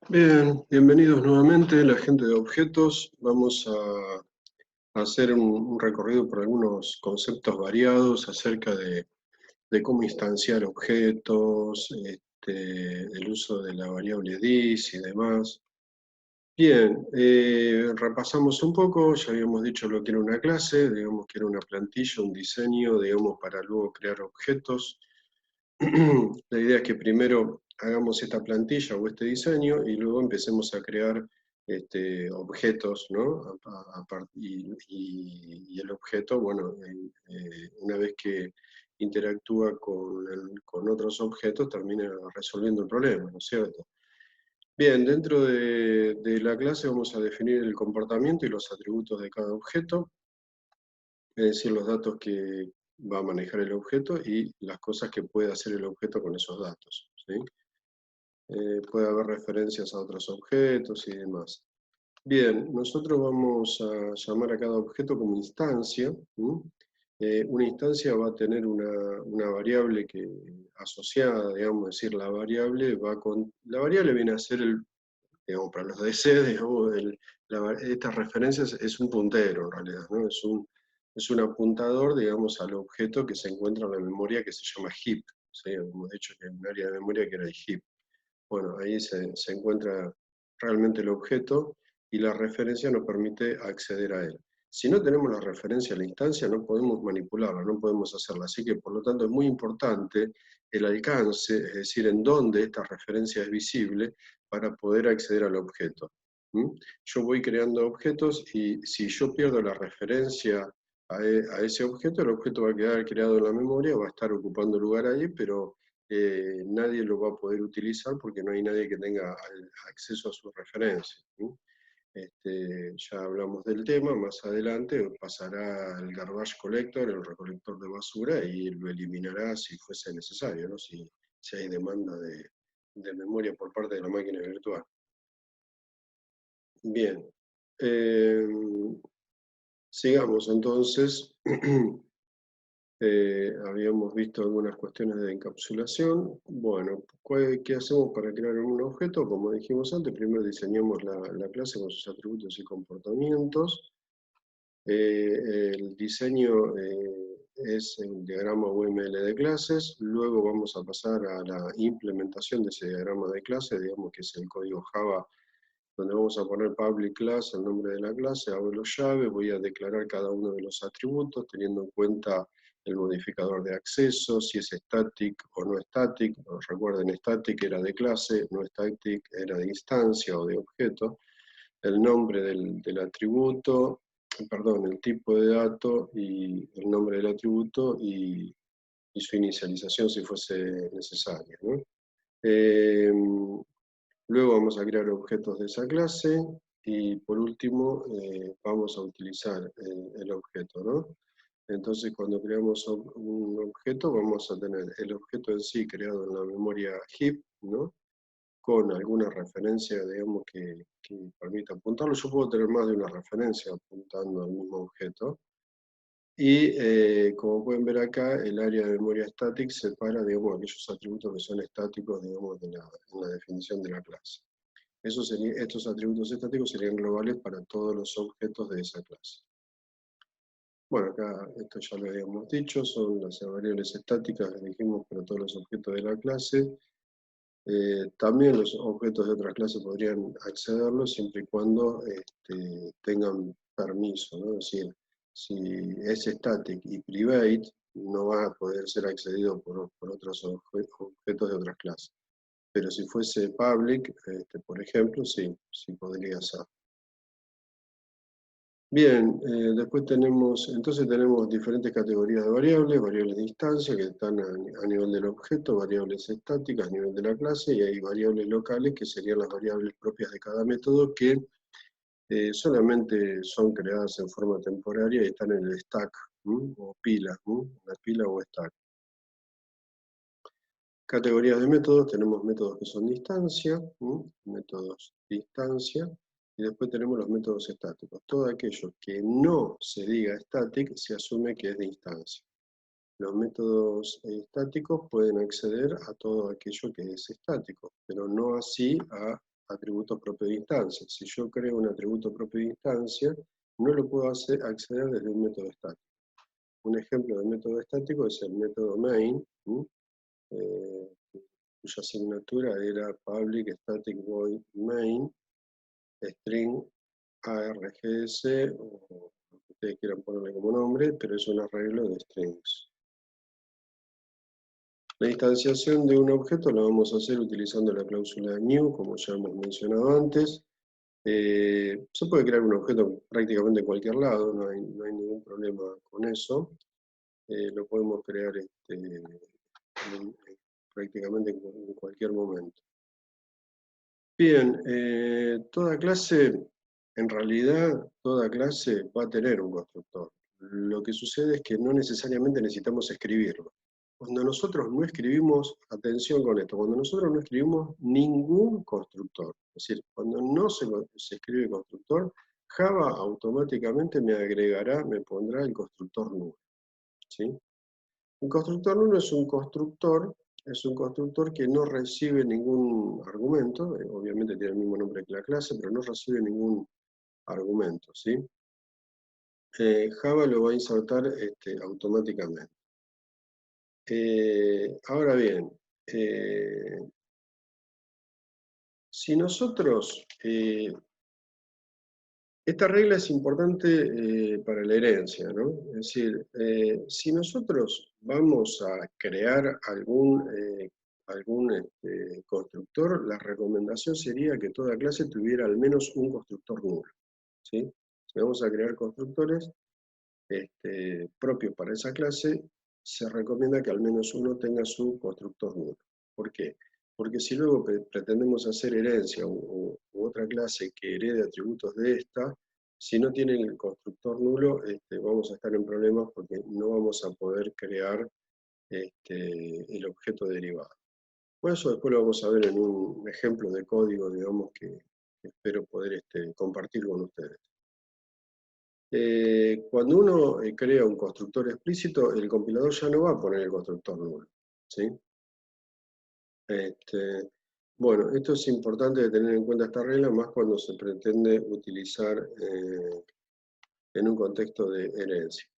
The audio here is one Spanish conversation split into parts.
Bien, bienvenidos nuevamente, la gente de objetos. Vamos a hacer un recorrido por algunos conceptos variados acerca de cómo instanciar objetos, el uso de la variable dis y demás. Bien, repasamos un poco, ya habíamos dicho lo que era una clase, digamos que era una plantilla, un diseño, digamos, para luego crear objetos. La idea es que primero hagamos esta plantilla o este diseño y luego empecemos a crear objetos, ¿no? Y el objeto, bueno, una vez que interactúa con otros objetos, termina resolviendo el problema, ¿no es cierto? Bien, dentro de la clase vamos a definir el comportamiento y los atributos de cada objeto, es decir, los datos que va a manejar el objeto y las cosas que puede hacer el objeto con esos datos, ¿sí? Puede haber referencias a otros objetos y demás. Bien, nosotros vamos a llamar a cada objeto como instancia. Una instancia va a tener una variable que, asociada, digamos, es decir, la variable viene a ser digamos, para los DC, digamos, estas referencias es un puntero en realidad, ¿no? Es un apuntador, digamos, al objeto que se encuentra en la memoria que se llama heap, ¿sí? Hemos dicho que hay un área de memoria que era el heap. Bueno, ahí se encuentra realmente el objeto y la referencia nos permite acceder a él. Si no tenemos la referencia a la instancia, no podemos manipularla, no podemos hacerla. Así que, por lo tanto, es muy importante el alcance, es decir, en dónde esta referencia es visible para poder acceder al objeto. Yo voy creando objetos y si yo pierdo la referencia a ese objeto, el objeto va a quedar creado en la memoria, va a estar ocupando lugar ahí, pero nadie lo va a poder utilizar porque no hay nadie que tenga acceso a su referencia. Ya hablamos del tema, más adelante pasará el garbage collector, el recolector de basura, y lo eliminará si fuese necesario, ¿no? Si hay demanda de memoria por parte de la máquina virtual. Bien, eh, sigamos entonces. Habíamos visto algunas cuestiones de encapsulación. Bueno, ¿qué hacemos para crear un objeto? Como dijimos antes, primero diseñamos la clase con sus atributos y comportamientos. El diseño es el diagrama UML de clases. Luego vamos a pasar a la implementación de ese diagrama de clase, digamos que es el código Java, donde vamos a poner public class, el nombre de la clase, abro llave, voy a declarar cada uno de los atributos, teniendo en cuenta el modificador de acceso, si es static o no static. Recuerden, static era de clase, no static era de instancia o de objeto. El nombre del atributo, perdón, el tipo de dato y el nombre del atributo y su inicialización si fuese necesario, ¿no? Luego vamos a crear objetos de esa clase y por último vamos a utilizar el objeto, ¿no? Entonces cuando creamos un objeto vamos a tener el objeto en sí creado en la memoria heap, ¿no? Con alguna referencia, digamos, que permita apuntarlo. Yo puedo tener más de una referencia apuntando al mismo objeto. Y como pueden ver acá, el área de memoria static separa, digamos, aquellos atributos que son estáticos, digamos, en la definición de la clase. Estos atributos estáticos serían globales para todos los objetos de esa clase. Bueno, acá esto ya lo habíamos dicho, son las variables estáticas que dijimos para todos los objetos de la clase. También los objetos de otras clases podrían accederlos siempre y cuando tengan permiso, ¿no? Es decir, si es static y private, no va a poder ser accedido por otros objetos de otras clases. Pero si fuese public, por ejemplo, sí podría ser. Bien, después entonces tenemos diferentes categorías de variables de instancia que están a nivel del objeto, variables estáticas a nivel de la clase, y hay variables locales que serían las variables propias de cada método que solamente son creadas en forma temporaria y están en el stack, o pila, la pila o stack. Categorías de métodos, tenemos métodos que son de instancia, métodos de instancia, y después tenemos los métodos estáticos. Todo aquello que no se diga static se asume que es de instancia. Los métodos estáticos pueden acceder a todo aquello que es estático, pero no así a atributos propios de instancia. Si yo creo un atributo propio de instancia, no lo puedo acceder desde un método estático. Un ejemplo de método estático es el método main, cuya asignatura era public static void main string args, o lo que ustedes quieran ponerle como nombre, pero es un arreglo de strings. La instanciación de un objeto la vamos a hacer utilizando la cláusula new, como ya hemos mencionado antes. Se puede crear un objeto prácticamente en cualquier lado, no hay ningún problema con eso. Lo podemos crear prácticamente en cualquier momento. Bien, toda clase, en realidad, toda clase va a tener un constructor. Lo que sucede es que no necesariamente necesitamos escribirlo. Cuando nosotros no escribimos, atención con esto, cuando nosotros no escribimos ningún constructor, es decir, cuando no se escribe constructor, Java automáticamente me agregará, me pondrá el constructor nulo, ¿sí? Un constructor nulo es un constructor que no recibe ningún argumento, obviamente tiene el mismo nombre que la clase, pero no recibe ningún argumento, ¿sí? Java lo va a insertar automáticamente. Ahora bien, si nosotros, esta regla es importante para la herencia, ¿no? Es decir, si nosotros vamos a crear algún constructor, la recomendación sería que toda clase tuviera al menos un constructor nulo, ¿sí? Si vamos a crear constructores propios para esa clase, se recomienda que al menos uno tenga su constructor nulo. ¿Por qué? Porque si luego pretendemos hacer herencia u otra clase que herede atributos de esta, si no tiene el constructor nulo, vamos a estar en problemas porque no vamos a poder crear el objeto derivado. Bueno, eso después lo vamos a ver en un ejemplo de código, digamos, que espero poder compartir con ustedes. Cuando uno crea un constructor explícito, el compilador ya no va a poner el constructor nulo, ¿sí? Bueno, esto es importante tener en cuenta esta regla, más cuando se pretende utilizar en un contexto de herencia.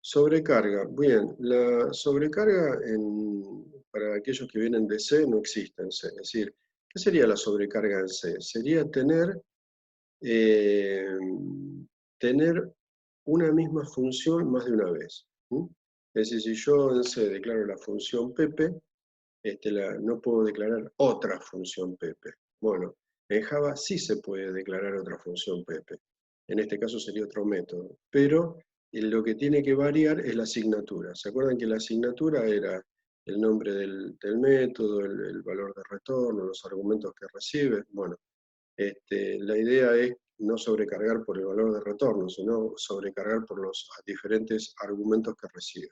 Sobrecarga. Bien, la sobrecarga para aquellos que vienen de C no existe en C. Es decir, ¿qué sería la sobrecarga en C? Sería tener una misma función más de una vez. Es decir, si yo en C declaro la función Pepe, no puedo declarar otra función Pepe. Bueno, en Java sí se puede declarar otra función Pepe. En este caso sería otro método. Pero lo que tiene que variar es la asignatura. ¿Se acuerdan que la asignatura era el nombre del método, el valor de retorno, los argumentos que recibe? Bueno, la idea es no sobrecargar por el valor de retorno, sino sobrecargar por los diferentes argumentos que recibe.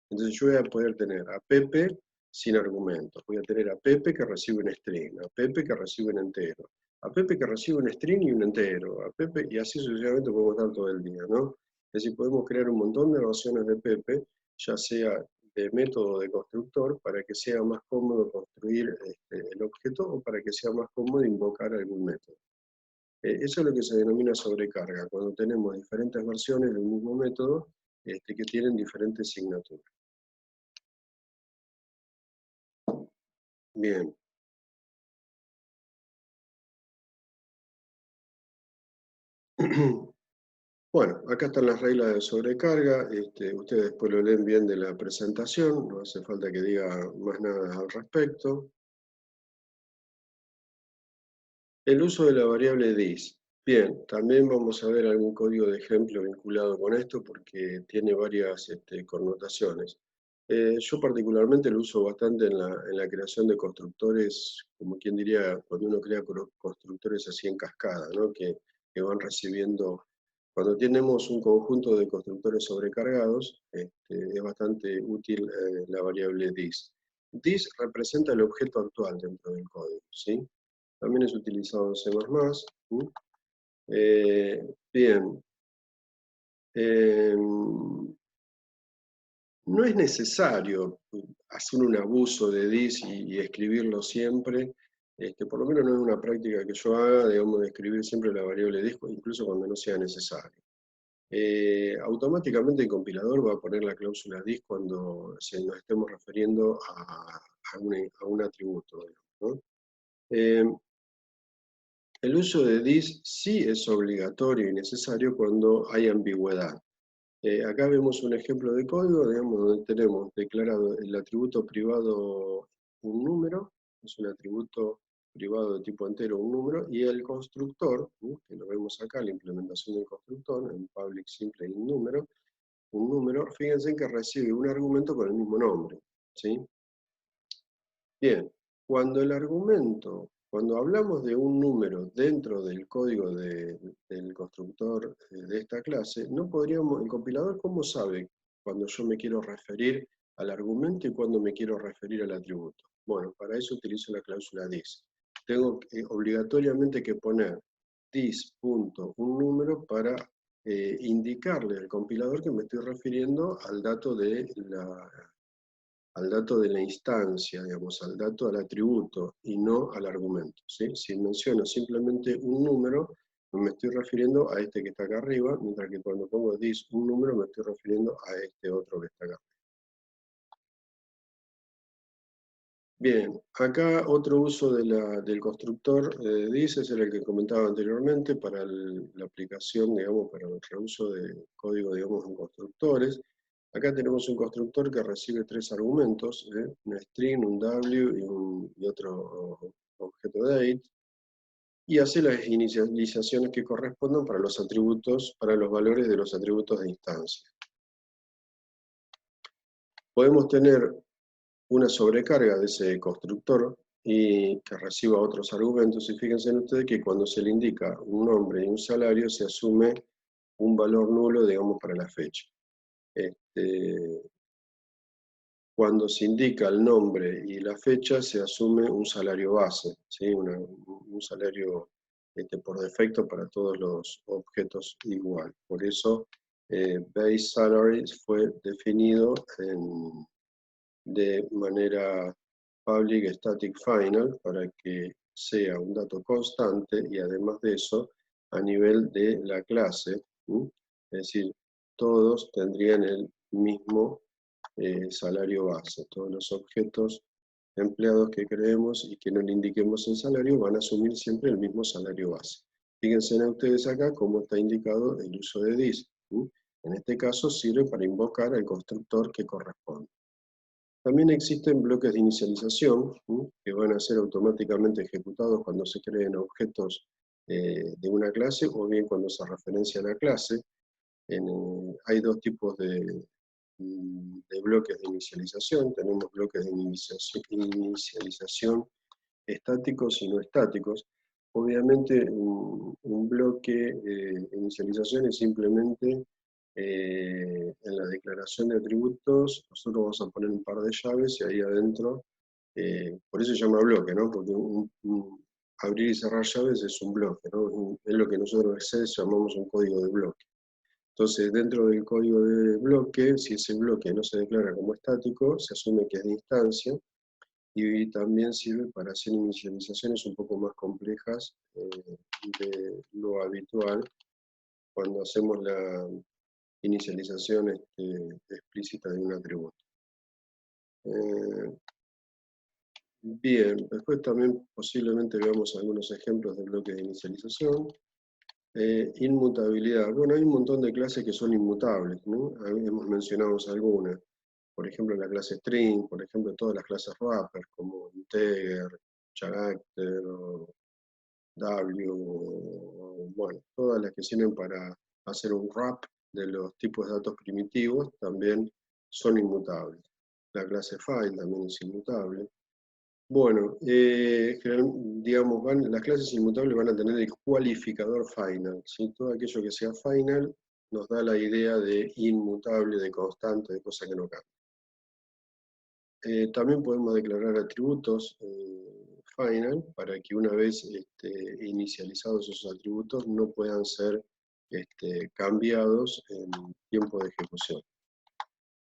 Entonces yo voy a poder tener a Pepe sin argumentos, voy a tener a Pepe que recibe un string, a Pepe que recibe un entero, a Pepe que recibe un string y un entero, a Pepe, y así sucesivamente podemos estar todo el día, ¿no? Es decir, podemos crear un montón de versiones de Pepe, ya sea de método de constructor, para que sea más cómodo construir el objeto o para que sea más cómodo invocar algún método. Eso es lo que se denomina sobrecarga, cuando tenemos diferentes versiones del mismo método que tienen diferentes signaturas. Bien. Bueno, acá están las reglas de sobrecarga, ustedes después lo leen bien de la presentación, no hace falta que diga más nada al respecto. El uso de la variable dis. Bien, también vamos a ver algún código de ejemplo vinculado con esto porque tiene varias connotaciones. Yo particularmente lo uso bastante en la creación de constructores, como quien diría, cuando uno crea constructores así en cascada, ¿no? que van recibiendo. Cuando tenemos un conjunto de constructores sobrecargados, es bastante útil la variable dis. Dis representa el objeto actual dentro del código, ¿sí? También es utilizado en C++. Bien. No es necesario hacer un abuso de dis y escribirlo siempre, Por lo menos no es una práctica que yo haga, digamos, de escribir siempre la variable disco, incluso cuando no sea necesario. Automáticamente el compilador va a poner la cláusula dis cuando nos estemos refiriendo a un atributo, ¿no? El uso de dis sí es obligatorio y necesario cuando hay ambigüedad. Acá vemos un ejemplo de código, digamos, donde tenemos declarado el atributo privado un número, es un atributo privado de tipo entero un número, y el constructor, que lo vemos acá, la implementación del constructor, en public simple un número, fíjense que recibe un argumento con el mismo nombre, ¿sí? Bien, cuando hablamos de un número dentro del código del constructor de esta clase, no podríamos, el compilador, ¿cómo sabe cuando yo me quiero referir al argumento y cuando me quiero referir al atributo? Bueno, para eso utilizo la cláusula this. Tengo obligatoriamente que poner this.un número para indicarle al compilador que me estoy refiriendo al dato de la instancia, digamos, al dato, al atributo, y no al argumento, ¿sí? Si menciono simplemente un número, me estoy refiriendo a este que está acá arriba, mientras que cuando pongo this un número, me estoy refiriendo a este otro que está acá. Bien, acá otro uso del constructor this es el que comentaba anteriormente para la aplicación, digamos, para el reuso de código, digamos, en constructores. Acá tenemos un constructor que recibe tres argumentos, un string, un w y otro objeto date, y hace las inicializaciones que correspondan para los atributos, para los valores de los atributos de instancia. Podemos tener una sobrecarga de ese constructor y que reciba otros argumentos, y fíjense ustedes que cuando se le indica un nombre y un salario se asume un valor nulo, digamos, para la fecha. Cuando se indica el nombre y la fecha se asume un salario base, ¿sí? Un salario por defecto para todos los objetos igual. Por eso base salary fue definido de manera public static final para que sea un dato constante y además de eso a nivel de la clase, es decir, todos tendrían el mismo salario base. Todos los objetos empleados que creemos y que no le indiquemos el salario van a asumir siempre el mismo salario base. Fíjense en ustedes acá cómo está indicado el uso de this. En este caso sirve para invocar al constructor que corresponde. También existen bloques de inicialización que van a ser automáticamente ejecutados cuando se creen objetos de una clase o bien cuando se referencia a la clase. Hay dos tipos de bloques de inicialización. Tenemos bloques de inicialización estáticos y no estáticos. Obviamente un bloque de inicialización es simplemente en la declaración de atributos, nosotros vamos a poner un par de llaves y ahí adentro, por eso se llama bloque, ¿no? Porque abrir y cerrar llaves es un bloque, ¿no? Es lo que nosotros en Excel llamamos un código de bloque. Entonces, dentro del código de bloque, si ese bloque no se declara como estático, se asume que es de instancia, y también sirve para hacer inicializaciones un poco más complejas de lo habitual cuando hacemos la inicialización explícita de un atributo. Bien, después también posiblemente veamos algunos ejemplos de bloques de inicialización. Inmutabilidad. Bueno, hay un montón de clases que son inmutables, ¿no? Hemos mencionado algunas. Por ejemplo, la clase string, por ejemplo, todas las clases wrapper, como integer, character, bueno, todas las que sirven para hacer un wrap de los tipos de datos primitivos también son inmutables. La clase file también es inmutable. Bueno, digamos, las clases inmutables van a tener el cualificador final, ¿sí? Todo aquello que sea final nos da la idea de inmutable, de constante, de cosa que no cambia. También podemos declarar atributos final para que una vez inicializados esos atributos no puedan ser cambiados en tiempo de ejecución.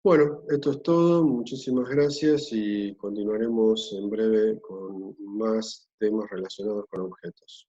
Bueno, esto es todo, muchísimas gracias y continuaremos en breve con más temas relacionados con objetos.